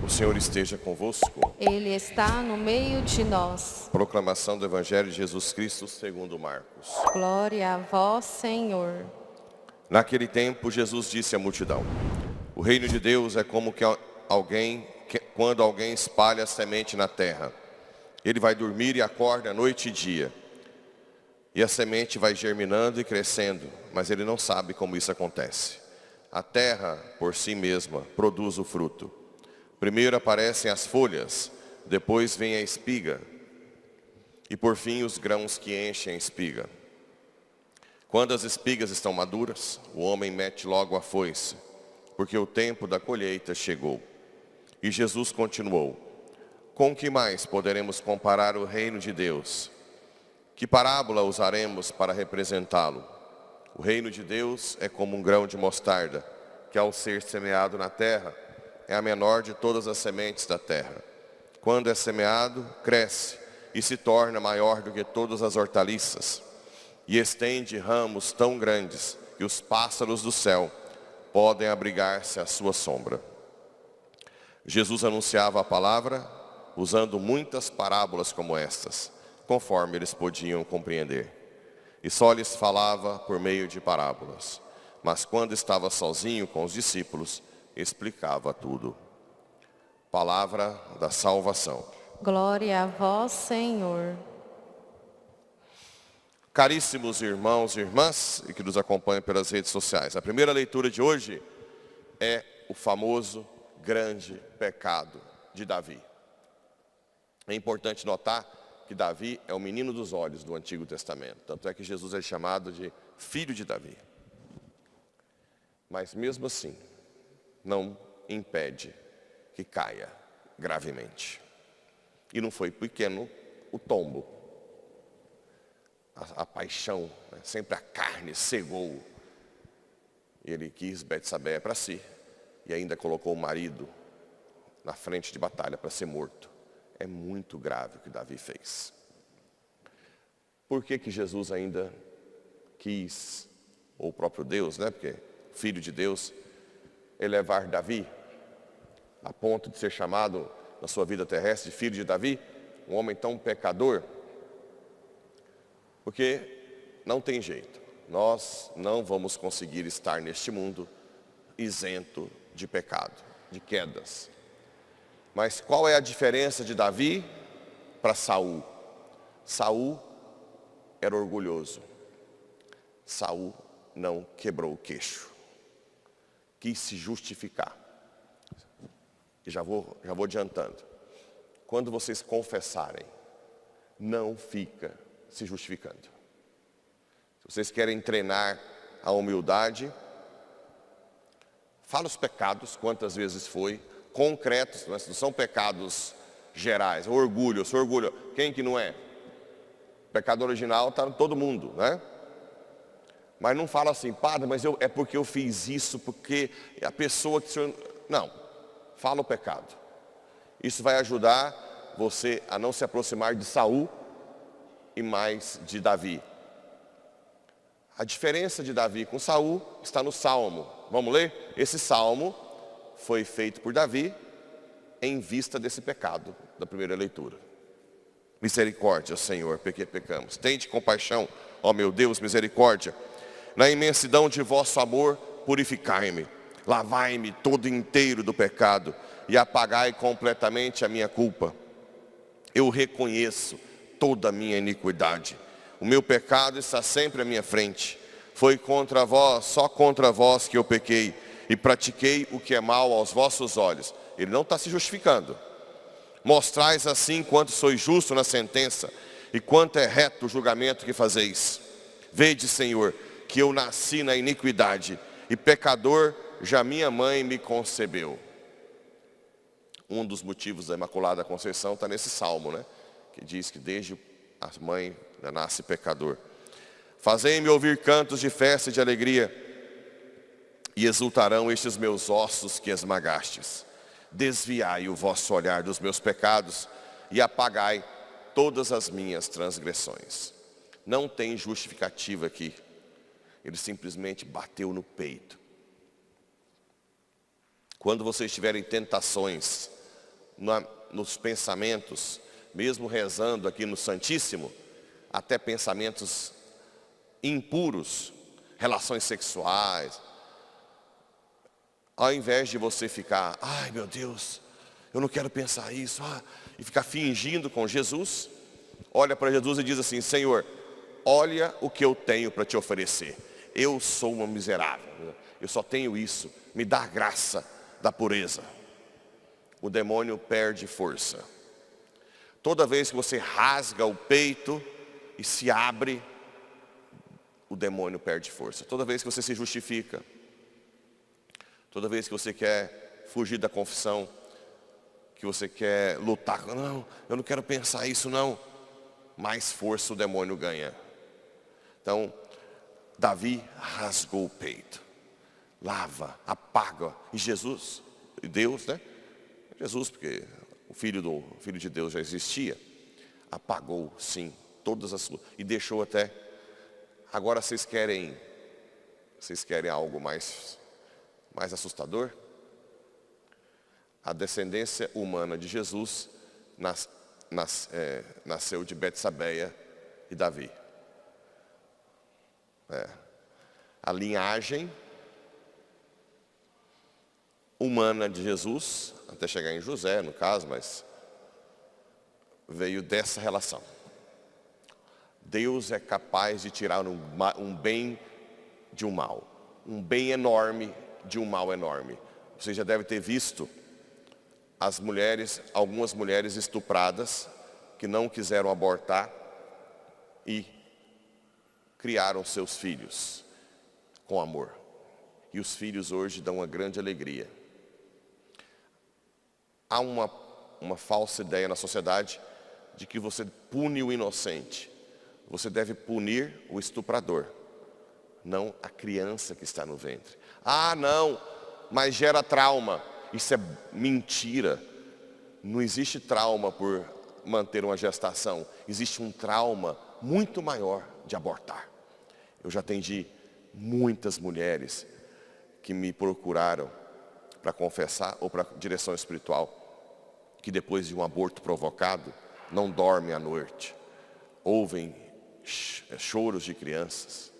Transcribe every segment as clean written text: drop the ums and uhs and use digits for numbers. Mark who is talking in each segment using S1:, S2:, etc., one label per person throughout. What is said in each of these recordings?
S1: O Senhor esteja convosco.
S2: Ele está no meio de nós.
S1: Proclamação do Evangelho de Jesus Cristo segundo Marcos.
S2: Glória a vós, Senhor.
S1: Naquele tempo, Jesus disse à multidão: o reino de Deus é como quando alguém espalha a semente na terra. Ele vai dormir e acorda noite e dia. E a semente vai germinando e crescendo, mas ele não sabe como isso acontece. A terra, por si mesma, produz o fruto. Primeiro aparecem as folhas, depois vem a espiga, e por fim os grãos que enchem a espiga. Quando as espigas estão maduras, o homem mete logo a foice, porque o tempo da colheita chegou. E Jesus continuou: com que mais poderemos comparar o reino de Deus? Que parábola usaremos para representá-lo? O reino de Deus é como um grão de mostarda, que ao ser semeado na terra, é a menor de todas as sementes da terra. Quando é semeado, cresce e se torna maior do que todas as hortaliças, e estende ramos tão grandes que os pássaros do céu podem abrigar-se à sua sombra. Jesus anunciava a palavra usando muitas parábolas como estas, conforme eles podiam compreender. E só lhes falava por meio de parábolas. Mas quando estava sozinho com os discípulos, explicava tudo. Palavra da salvação.
S2: Glória a vós, Senhor.
S1: Caríssimos irmãos e irmãs e que nos acompanham pelas redes sociais, a primeira leitura de hoje é o famoso grande pecado de Davi. É importante notar que Davi é o menino dos olhos do Antigo Testamento. Tanto é que Jesus é chamado de filho de Davi. Mas mesmo assim, não impede que caia gravemente. E não foi pequeno o tombo. A paixão, né? Sempre a carne cegou. Ele quis Betsabé para si. E ainda colocou o marido na frente de batalha para ser morto. É muito grave o que Davi fez. Por que Jesus ainda quis, ou o próprio Deus, né? Porque filho de Deus, elevar Davi a ponto de ser chamado na sua vida terrestre de filho de Davi, um homem tão pecador? Porque não tem jeito, nós não vamos conseguir estar neste mundo isento de pecado, de quedas. Mas qual é a diferença de Davi para Saul? Saul era orgulhoso. Saul não quebrou o queixo. Quis se justificar. E já vou adiantando. Quando vocês confessarem, não fica se justificando. Se vocês querem treinar a humildade, fala os pecados, quantas vezes foi, concretos, não são pecados gerais. O orgulho, eu sou orgulho. Quem que não é? O pecado original está em todo mundo, né? Mas não fala assim, padre, mas é porque eu fiz isso, porque a pessoa que o senhor... Não, fala o pecado. Isso vai ajudar você a não se aproximar de Saul e mais de Davi. A diferença de Davi com Saul está no Salmo. Vamos ler? Esse Salmo foi feito por Davi em vista desse pecado da primeira leitura. Misericórdia, Senhor, porque pecamos. Tende compaixão, ó meu Deus, misericórdia. Na imensidão de vosso amor, purificai-me. Lavai-me todo inteiro do pecado e apagai completamente a minha culpa. Eu reconheço toda a minha iniquidade. O meu pecado está sempre à minha frente. Foi contra vós, só contra vós que eu pequei e pratiquei o que é mal aos vossos olhos. Ele não está se justificando. Mostrais assim quanto sois justo na sentença e quanto é reto o julgamento que fazeis. Vede, Senhor, que eu nasci na iniquidade e pecador já minha mãe me concebeu. Um dos motivos da Imaculada Conceição está nesse salmo, né? Que diz que desde a mãe nasce pecador. Fazei-me ouvir cantos de festa e de alegria, e exultarão estes meus ossos que esmagastes. Desviai o vosso olhar dos meus pecados, e apagai todas as minhas transgressões. Não tem justificativa aqui. Ele simplesmente bateu no peito. Quando vocês tiverem tentações nos pensamentos, mesmo rezando aqui no Santíssimo, até pensamentos impuros, relações sexuais, ao invés de você ficar, ai meu Deus, eu não quero pensar isso, e ficar fingindo com Jesus, olha para Jesus e diz assim, Senhor, olha o que eu tenho para te oferecer. Eu sou uma miserável, eu só tenho isso, me dá a graça da pureza. O demônio perde força. Toda vez que você rasga o peito e se abre, o demônio perde força. Toda vez que você se justifica, toda vez que você quer fugir da confissão, que você quer lutar, não, eu não quero pensar isso não, mais força o demônio ganha. Então, Davi rasgou o peito, lava, apaga, e Jesus, Deus, né? Jesus, porque o Filho de Deus já existia, apagou, sim, todas as suas, e deixou até, agora vocês querem algo mais assustador? A descendência humana de Jesus nasceu de Betsabeia e Davi. A linhagem humana de Jesus, até chegar em José, no caso, mas veio dessa relação. Deus é capaz de tirar um bem de um mal. Um bem enorme de um mal enorme. Você já deve ter visto algumas mulheres estupradas, que não quiseram abortar e criaram seus filhos com amor. E os filhos hoje dão uma grande alegria. Há uma falsa ideia na sociedade de que você pune o inocente. Você deve punir o estuprador, não a criança que está no ventre. Ah, não, mas gera trauma. Isso é mentira. Não existe trauma por manter uma gestação. Existe um trauma muito maior de abortar. Eu já atendi muitas mulheres que me procuraram para confessar ou para direção espiritual, que depois de um aborto provocado, não dormem à noite, ouvem choros de crianças,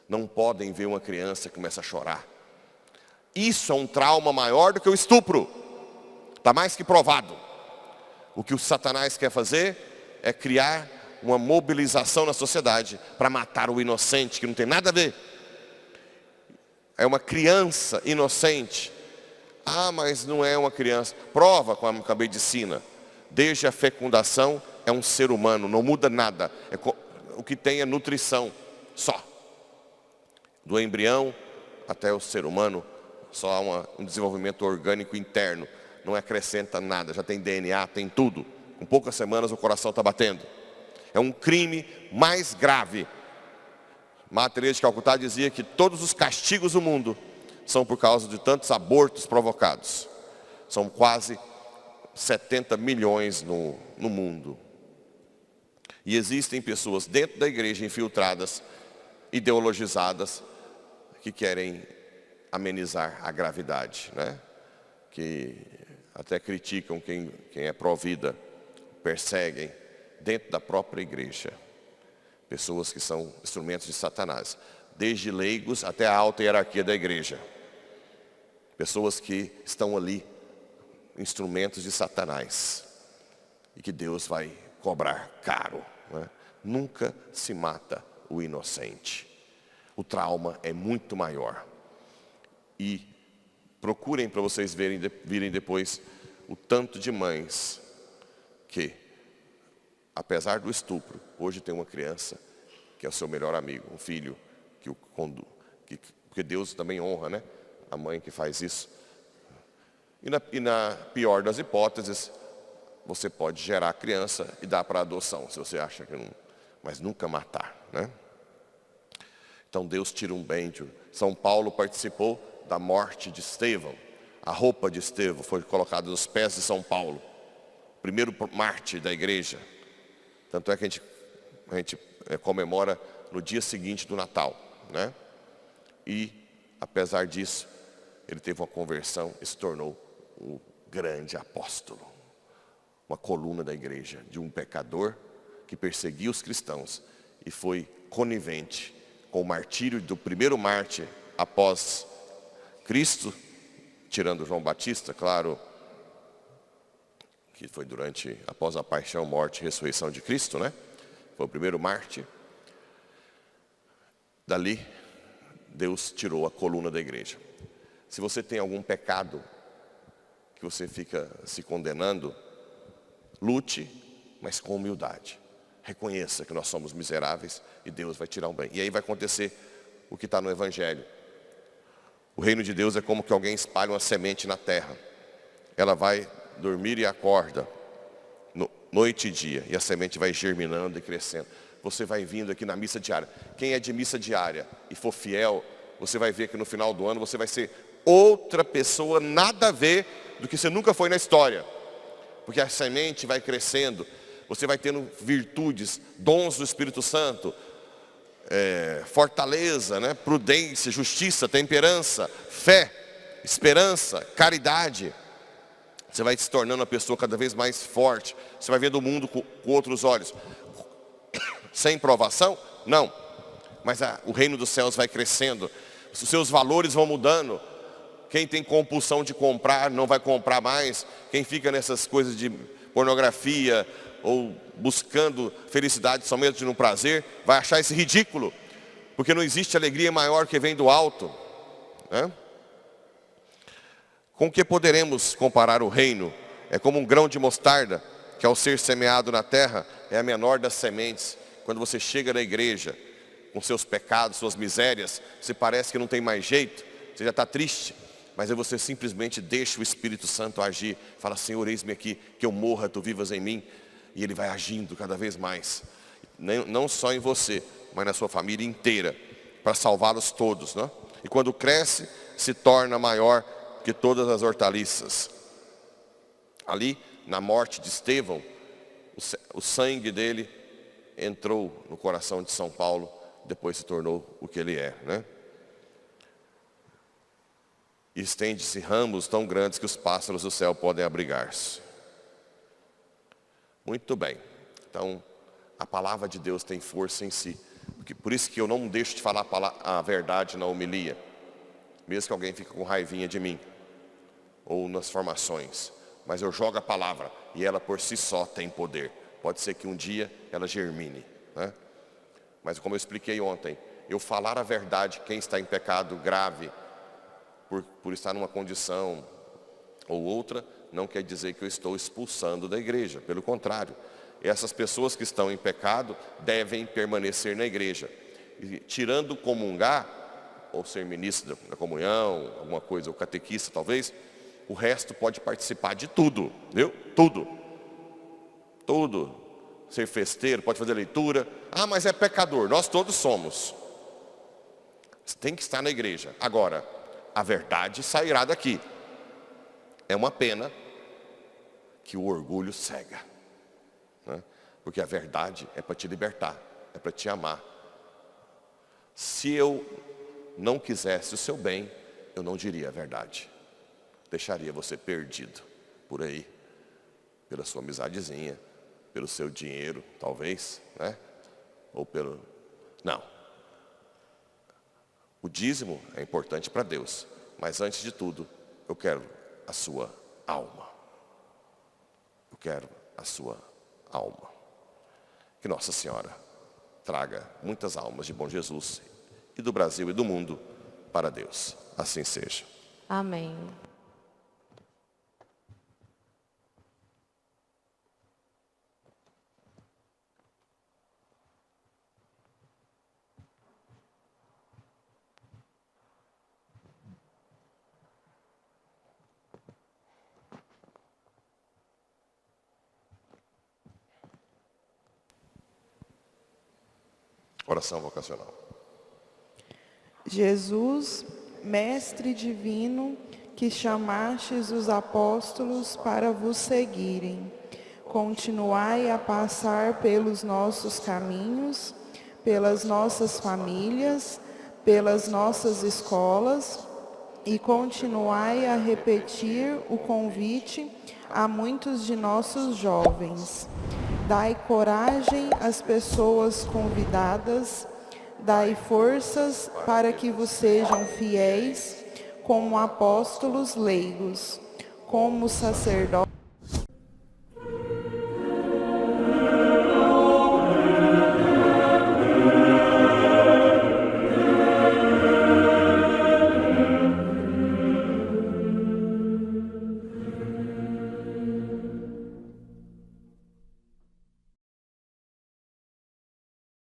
S1: não podem ver uma criança que começa a chorar. Isso é um trauma maior do que o estupro, está mais que provado. O que o Satanás quer fazer é criar uma mobilização na sociedade para matar o inocente, que não tem nada a ver. É uma criança inocente. Ah, mas não é uma criança. Prova com a medicina. Desde a fecundação é um ser humano, não muda nada. O que tem é nutrição, só. Do embrião até o ser humano, só há um desenvolvimento orgânico interno. Não acrescenta nada, já tem DNA, tem tudo. Com poucas semanas o coração está batendo. É um crime mais grave. Madre Teresa de Calcutá dizia que todos os castigos do mundo são por causa de tantos abortos provocados. São quase 70 milhões no mundo. E existem pessoas dentro da igreja infiltradas, ideologizadas, que querem amenizar a gravidade, né? Que até criticam quem é pró-vida, perseguem dentro da própria igreja. Pessoas que são instrumentos de Satanás, desde leigos até a alta hierarquia da igreja. Pessoas que estão ali, instrumentos de Satanás, e que Deus vai cobrar caro, né? Nunca se mata o inocente. O trauma é muito maior. E procurem para vocês virem depois o tanto de mães que, apesar do estupro, hoje tem uma criança que é o seu melhor amigo, um filho que o conduz, porque Deus também honra, né? A mãe que faz isso. E na pior das hipóteses, você pode gerar a criança e dar para adoção, se você acha que não, mas nunca matar, né? Então Deus tira um bem. São Paulo participou da morte de Estevão. A roupa de Estevão foi colocada nos pés de São Paulo, primeiro mártir da igreja. Tanto é que a gente comemora no dia seguinte do Natal, né? E, apesar disso, ele teve uma conversão e se tornou um grande apóstolo. Uma coluna da igreja, de um pecador que perseguia os cristãos e foi conivente com o martírio do primeiro mártir após Cristo, tirando João Batista, claro, que foi após a paixão, morte e ressurreição de Cristo, né? Foi o primeiro mártir. Dali, Deus tirou a coluna da igreja. Se você tem algum pecado que você fica se condenando, lute, mas com humildade. Reconheça que nós somos miseráveis e Deus vai tirar um bem. E aí vai acontecer o que está no Evangelho. O reino de Deus é como que alguém espalha uma semente na terra. Ela vai dormir e acorda, noite e dia, e a semente vai germinando e crescendo. Você vai vindo aqui na missa diária. Quem é de missa diária e for fiel, você vai ver que no final do ano você vai ser outra pessoa, nada a ver do que você nunca foi na história. Porque a semente vai crescendo, você vai tendo virtudes, dons do Espírito Santo, fortaleza, né? Prudência, justiça, temperança, fé, esperança, caridade. Você vai se tornando uma pessoa cada vez mais forte. Você vai vendo o mundo com outros olhos. Sem provação? Não. Mas o reino dos céus vai crescendo. Os seus valores vão mudando. Quem tem compulsão de comprar, não vai comprar mais. Quem fica nessas coisas de pornografia ou buscando felicidade somente no prazer, vai achar isso ridículo. Porque não existe alegria maior que vem do alto, né? Com que poderemos comparar o reino? É como um grão de mostarda, que ao ser semeado na terra, é a menor das sementes. Quando você chega na igreja, com seus pecados, suas misérias, você parece que não tem mais jeito, você já está triste. Mas aí você simplesmente deixa o Espírito Santo agir. Fala, Senhor, eis-me aqui, que eu morra, Tu vivas em mim. E Ele vai agindo cada vez mais. Não só em você, mas na sua família inteira, para salvá-los todos, né? E quando cresce, se torna maior que todas as hortaliças. Ali, na morte de Estevão, o sangue dele entrou no coração de São Paulo, depois se tornou o que ele é, né? E estende-se ramos tão grandes que os pássaros do céu podem abrigar-se. Muito bem. Então, a palavra de Deus tem força em si. Por isso que eu não deixo de falar a verdade na homilia. Mesmo que alguém fique com raivinha de mim. Ou nas formações. Mas eu jogo a palavra. E ela por si só tem poder. Pode ser que um dia ela germine, né? Mas como eu expliquei ontem, eu falar a verdade, quem está em pecado grave, por estar numa condição ou outra, não quer dizer que eu estou expulsando da igreja. Pelo contrário, essas pessoas que estão em pecado devem permanecer na igreja. E, tirando comungar, ou ser ministro da comunhão, alguma coisa, ou catequista talvez, o resto pode participar de tudo, viu? Tudo. Tudo. Ser festeiro, pode fazer leitura. Ah, mas é pecador. Nós todos somos. Você tem que estar na igreja. Agora, a verdade sairá daqui. É uma pena que o orgulho cega, né? Porque a verdade é para te libertar, é para te amar. Se eu não quisesse o seu bem, eu não diria a verdade. Deixaria você perdido por aí, pela sua amizadezinha, pelo seu dinheiro, talvez, né? Ou pelo... Não. O dízimo é importante para Deus, mas antes de tudo, eu quero a sua alma. Eu quero a sua alma. Que Nossa Senhora traga muitas almas de bom Jesus e do Brasil e do mundo para Deus. Assim seja.
S2: Amém.
S1: Oração vocacional.
S3: Jesus, Mestre divino, que chamastes os apóstolos para vos seguirem, continuai a passar pelos nossos caminhos, pelas nossas famílias, pelas nossas escolas e continuai a repetir o convite a muitos de nossos jovens. Dai coragem às pessoas convidadas, dai forças para que vos sejam fiéis como apóstolos leigos, como sacerdotes